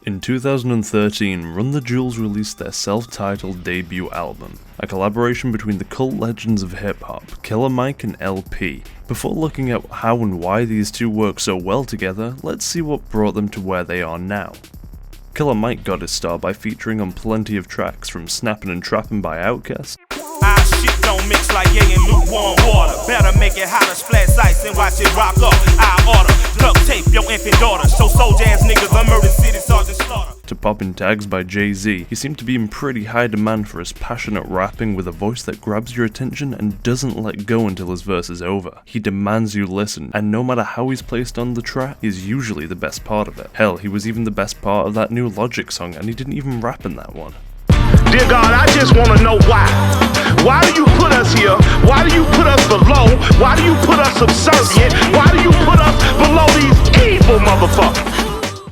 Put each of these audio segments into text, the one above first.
In 2013, Run the Jewels released their self-titled debut album, a collaboration between the cult legends of hip-hop, Killa Mike and LP. Before looking at how and why these two work so well together, let's see what brought them to where they are now. Killa Mike got his start by featuring on plenty of tracks, from Snappin' and Trappin' by Outkast, shit don't mix like yay and lukewarm water. Better make it hot as flat ice and watch it rock up. I order duct tape your infant daughter. So soldier ass niggas a murder city sergeant slaughter. to Poppin' Tags by Jay-Z. He seemed to be in pretty high demand for his passionate rapping with a voice that grabs your attention and doesn't let go until his verse is over. He demands you listen, and no matter how he's placed on the track, he's usually the best part of it. Hell, he was even the best part of that new Logic song, and he didn't even rap in that one. Dear God, I just want to know why. Why do you put us here? Why do you put us below? Why do you put us subservient? Why do you put us below these evil motherfuckers?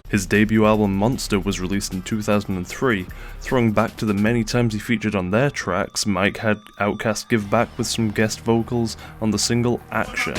His debut album Monster was released in 2003. Throwing back to the many times he featured on their tracks, Mike had Outkast give back with some guest vocals on the single Action.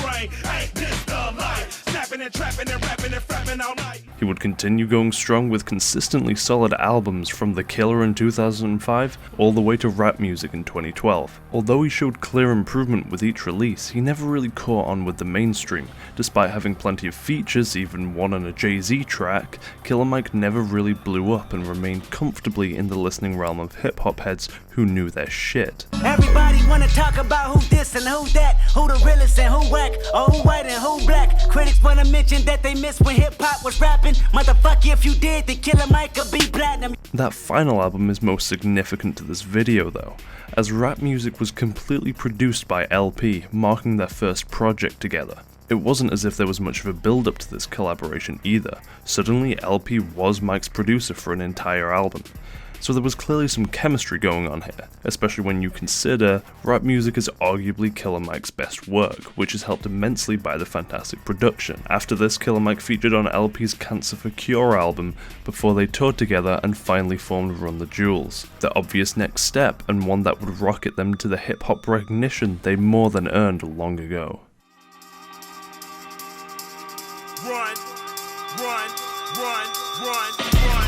He would continue going strong with consistently solid albums from The Killer in 2005 all the way to rap music in 2012. Although he showed clear improvement with each release, he never really caught on with the mainstream. Despite having plenty of features, even one on a Jay-Z track, Killa Mike never really blew up and remained comfortably in the listening realm of hip-hop heads who knew their shit. Everybody wanna talk about who this and who that, who the realest and who whack, or who white and who black. Critics wanna mention that they missed when hip-hop was rapping. Motherfucker, if you did, then Killa Mike could be platinum. That final album is most significant to this video though, as rap music was completely produced by LP, marking their first project together. It wasn't as if there was much of a build-up to this collaboration either. Suddenly, LP was Mike's producer for an entire album. So there was clearly some chemistry going on here, especially when you consider rap music is arguably Killa Mike's best work, which is helped immensely by the fantastic production. After this, Killa Mike featured on LP's Cancer for Cure album before they toured together and finally formed Run the Jewels. The obvious next step, and one that would rocket them to the hip-hop recognition they more than earned long ago. Run, run, run, run, run.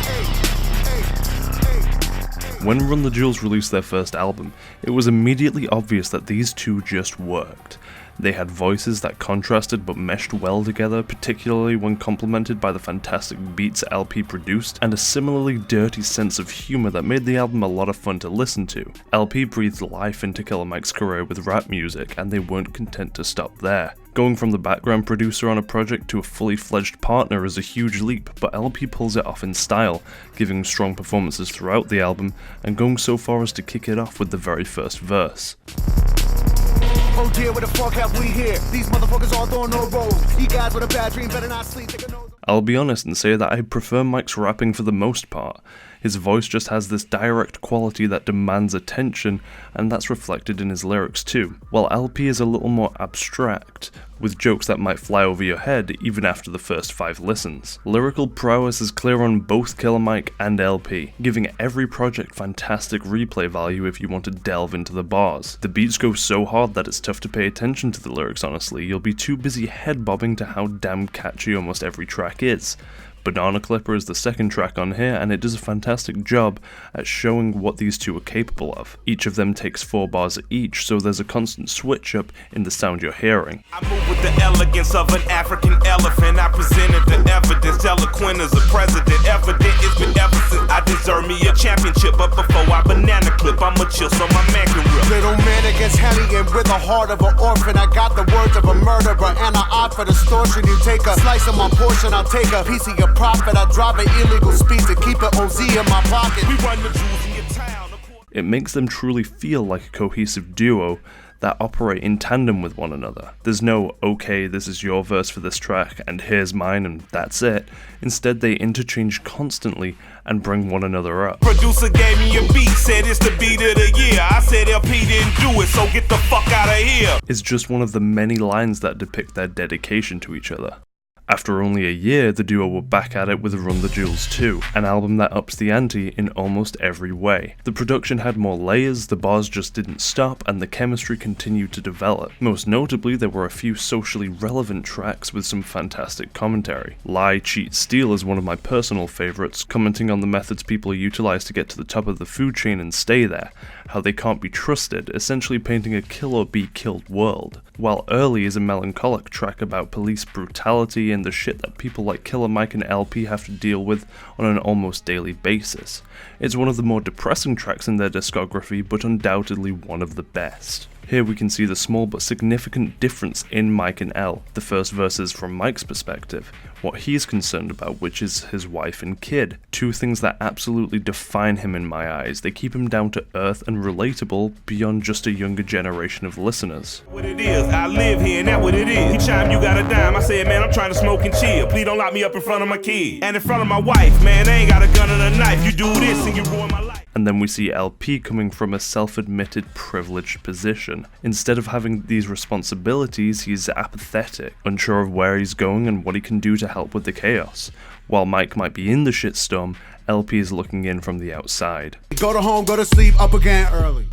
When Run the Jewels released their first album, it was immediately obvious that these two just worked. They had voices that contrasted but meshed well together, particularly when complemented by the fantastic beats LP produced, and a similarly dirty sense of humour that made the album a lot of fun to listen to. LP breathed life into Killa Mike's career with rap music, and they weren't content to stop there. Going from the background producer on a project to a fully fledged partner is a huge leap, but LP pulls it off in style, giving strong performances throughout the album, and going so far as to kick it off with the very first verse. Oh dear, what the fuck have we here? These motherfuckers all throwing no rolls. You guys with a bad dream better not sleep. I'll be honest and say that I prefer Mike's rapping for the most part. His voice just has this direct quality that demands attention, and that's reflected in his lyrics too, while LP is a little more abstract, with jokes that might fly over your head even after the first 5 listens. Lyrical prowess is clear on both Killa Mike and LP, giving every project fantastic replay value if you want to delve into the bars. The beats go so hard that it's tough to pay attention to the lyrics honestly, you'll be too busy head bobbing to how damn catchy almost every track is. Banana Clipper is the second track on here, and it does a fantastic job at showing what these two are capable of. Each of them takes 4 bars each, so there's a constant switch up in the sound you're hearing. I move with the elegance of an African elephant. I presented the evidence, eloquent as a president. Evident it's been ever since I deserve me a championship. But before I banana clip, I'ma chill so my man can rip. Little man against hellion with the heart of an orphan. I got the words of a murderer and an eye for distortion. You take a slice of my portion, I'll take a piece of your profit. I drive an illegal speed to keep an OZ in my pocket. We run the jewels in your town. It makes them truly feel like a cohesive duo that operate in tandem with one another. There's no, okay, this is your verse for this track, and here's mine, and that's it. Instead, they interchange constantly and bring one another up. Producer gave me a beat, said it's the beat of the year. I said LP didn't do it, so get the fuck out of here. It's just one of the many lines that depict their dedication to each other. After only a year, the duo were back at it with Run the Jewels 2, an album that ups the ante in almost every way. The production had more layers, the bars just didn't stop, and the chemistry continued to develop. Most notably, there were a few socially relevant tracks with some fantastic commentary. Lie, Cheat, Steal is one of my personal favourites, commenting on the methods people utilize to get to the top of the food chain and stay there, how they can't be trusted, essentially painting a kill or be killed world. While Early is a melancholic track about police brutality and the shit that people like Killa Mike and LP have to deal with on an almost daily basis. It's one of the more depressing tracks in their discography, but undoubtedly one of the best. Here we can see the small but significant difference in Mike and L. The first verse is from Mike's perspective, what he's concerned about, which is his wife and kid. Two things that absolutely define him in my eyes. They keep him down to earth and relatable beyond just a younger generation of listeners. What it is, I live here and that's what it is. Each time you got a dime, I said, man, I'm trying to smoke and chill. Please don't lock me up in front of my kid. And in front of my wife, man, they ain't got a gun and a knife. You do this and you ruin my life. And then we see LP coming from a self-admitted privileged position. Instead of having these responsibilities, he's apathetic, unsure of where he's going and what he can do to help with the chaos. While Mike might be in the shitstorm, LP is looking in from the outside. Go to home, go to sleep, up again early.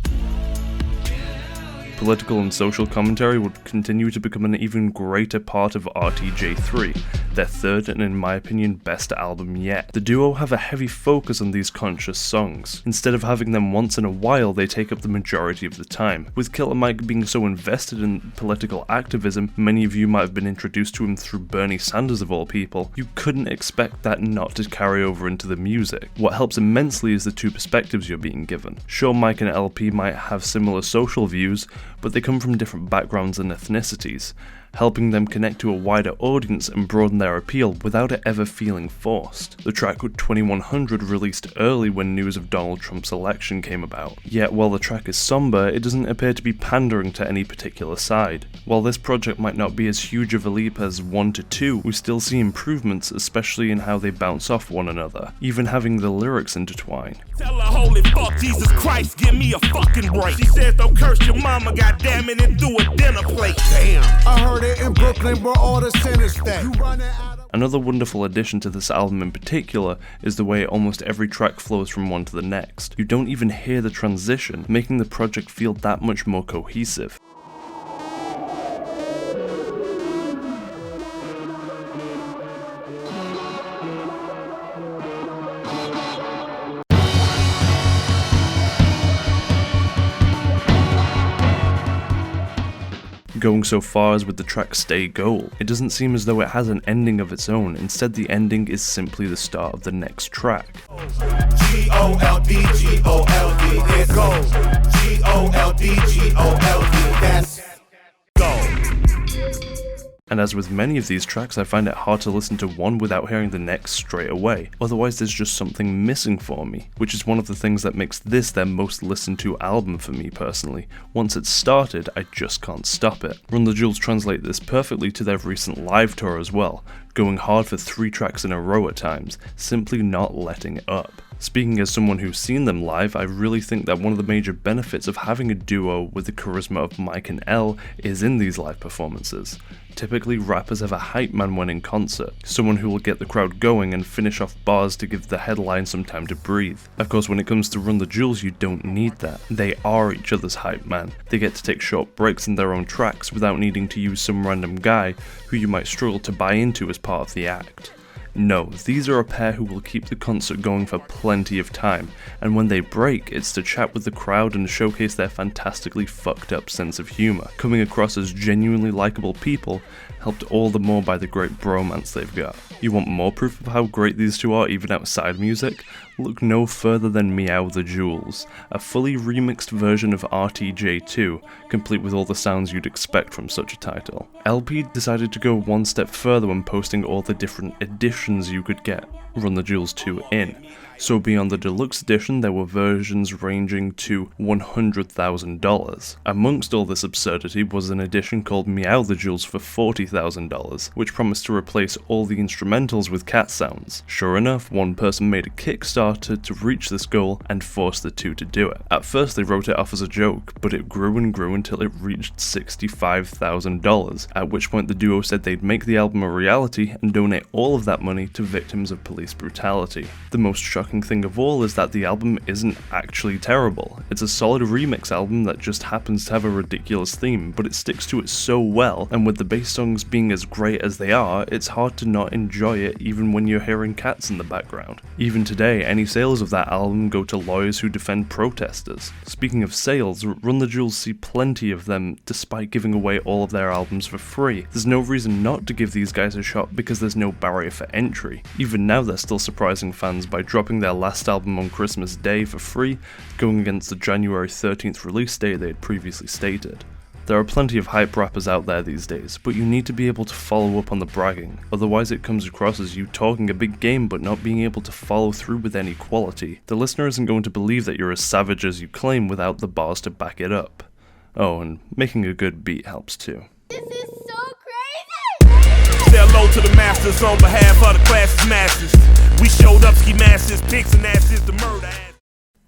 Political and social commentary would continue to become an even greater part of RTJ3, their third and in my opinion best album yet. The duo have a heavy focus on these conscious songs. Instead of having them once in a while, they take up the majority of the time. With Killa Mike being so invested in political activism, many of you might have been introduced to him through Bernie Sanders of all people, you couldn't expect that not to carry over into the music. What helps immensely is the two perspectives you're being given. Sure, Mike and LP might have similar social views, but they come from different backgrounds and ethnicities, helping them connect to a wider audience and broaden their appeal without it ever feeling forced. The track 2100 released early when news of Donald Trump's election came about. Yet while the track is somber, it doesn't appear to be pandering to any particular side. While this project might not be as huge of a leap as 1 to 2, we still see improvements, especially in how they bounce off one another, even having the lyrics intertwine. Tell her, holy fuck, Jesus Christ, give me a fucking break. She says, don't curse your mama, goddamn it, and do a dinner plate. Damn. I heard it in Brooklyn where all the sinners stay. Another wonderful addition to this album in particular is the way almost every track flows from one to the next. You don't even hear the transition, making the project feel that much more cohesive. Going so far as with the track Stay Goal. It doesn't seem as though it has an ending of its own, instead the ending is simply the start of the next track. G-O-L-D, G-O-L-D, it's gold. G-O-L-D, G-O-L-D, that's gold. And as with many of these tracks, I find it hard to listen to one without hearing the next straight away. Otherwise there's just something missing for me, which is one of the things that makes this their most listened to album for me personally. Once it's started, I just can't stop it. Run the Jewels translate this perfectly to their recent live tour as well, going hard for 3 tracks in a row at times, simply not letting up. Speaking as someone who's seen them live, I really think that one of the major benefits of having a duo with the charisma of Mike and L is in these live performances. Typically, rappers have a hype man when in concert, someone who will get the crowd going and finish off bars to give the headline some time to breathe. Of course, when it comes to Run the Jewels, you don't need that. They are each other's hype man. They get to take short breaks in their own tracks without needing to use some random guy who you might struggle to buy into as part of the act. No, these are a pair who will keep the concert going for plenty of time, and when they break, it's to chat with the crowd and showcase their fantastically fucked up sense of humour. Coming across as genuinely likeable people, helped all the more by the great bromance they've got. You want more proof of how great these two are even outside music? Look no further than Meow the Jewels, a fully remixed version of RTJ2, complete with all the sounds you'd expect from such a title. LP decided to go one step further when posting all the different editions you could get. Run the Jewels 2 in. So beyond the deluxe edition, there were versions ranging to $100,000. Amongst all this absurdity was an edition called Meow the Jewels for $40,000, which promised to replace all the instrumentals with cat sounds. Sure enough, one person made a Kickstarter to reach this goal and forced the two to do it. At first they wrote it off as a joke, but it grew and grew until it reached $65,000, at which point the duo said they'd make the album a reality and donate all of that money to victims of police brutality. The most shocking thing of all is that the album isn't actually terrible. It's a solid remix album that just happens to have a ridiculous theme, but it sticks to it so well, and with the bass songs being as great as they are, it's hard to not enjoy it even when you're hearing cats in the background. Even today, any sales of that album go to lawyers who defend protesters. Speaking of sales, Run the Jewels see plenty of them despite giving away all of their albums for free. There's no reason not to give these guys a shot because there's no barrier for entry. Even now they're still surprising fans by dropping their last album on Christmas Day for free, going against the January 13th release date they had previously stated. There are plenty of hype rappers out there these days, but you need to be able to follow up on the bragging, otherwise it comes across as you talking a big game but not being able to follow through with any quality. The listener isn't going to believe that you're as savage as you claim without the bars to back it up. Oh, and making a good beat helps too. This is so crazy! Say hello to the masters on behalf of the class's masses. We showed up ski masses, pigs and asses, the murder.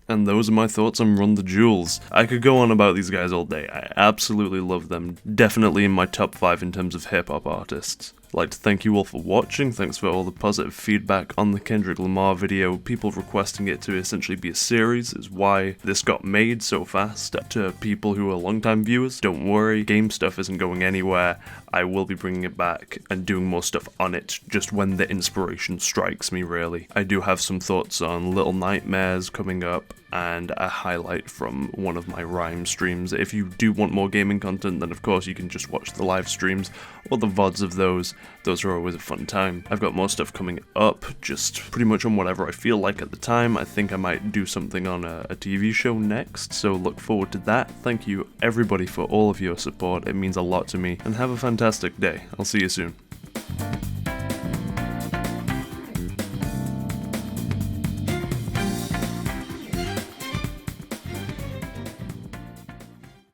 And those are my thoughts on Run the Jewels. I could go on about these guys all day. I absolutely love them. Definitely in my top 5 in terms of hip-hop artists. I'd like to thank you all for watching. Thanks for all the positive feedback on the Kendrick Lamar video. People requesting it to essentially be a series is why this got made so fast. To people who are longtime viewers, don't worry, game stuff isn't going anywhere. I will be bringing it back and doing more stuff on it just when the inspiration strikes me, really. I do have some thoughts on Little Nightmares coming up and a highlight from one of my rhyme streams. If you do want more gaming content, then of course you can just watch the live streams or the VODs of those. Those are always a fun time. I've got more stuff coming up, just pretty much on whatever I feel like at the time. I think I might do something on a TV show next, so look forward to that. Thank you everybody for all of your support, it means a lot to me, and have a fantastic day. I'll see you soon.